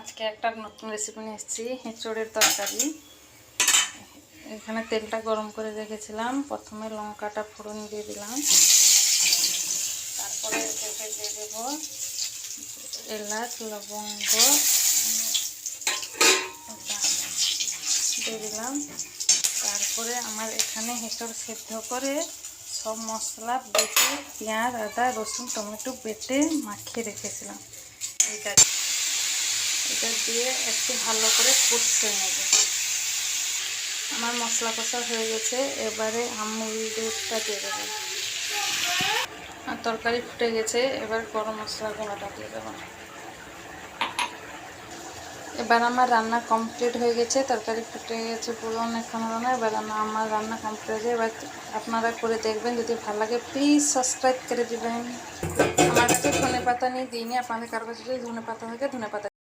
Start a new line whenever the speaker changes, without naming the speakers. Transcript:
আজকে একটা নতুন রেসিপি নিয়ে এসেছি, এঁচোড়ের তরকারি। এখানে তেলটা গরম করে রেখেছিলাম। প্রথমে লঙ্কাটা ফোড়ন দিয়ে দিলাম, তারপরে এটাকে দিয়ে দেব এলাচ, লবঙ্গ দিয়ে দিলাম। তারপরে আমার এখানে এঁচোড় সেদ্ধ করে সব মশলা বেটে, পেঁয়াজ, আদা, রসুন, টমেটো বেটে মাখিয়ে রেখেছিলাম। এটা দিয়ে একটু ভালো করে কষে নেব। আমার মশলা কষা হয়ে গেছে, এবারে আমুল দুধটা দিয়ে দেবো। আর তরকারি ফুটে গেছে, এবার গরম মশলা গুঁড়োটা দিয়ে দেবো। এবার আমার রান্না কমপ্লিট হয়ে গেছে, তরকারি ফুটে গেছে পুরো অনেকক্ষণ রান্না। এবার আমার রান্না কমপ্লিট হয়েছে। এবার আপনারা করে দেখবেন, যদি ভালো লাগে প্লিজ সাবস্ক্রাইব করে দেবেন। আমার কাছে ধনে পাতা নিয়ে দিইনি, আপনাদের কারো কাছে যদি ধনে পাতা থাকে ধনে পাতা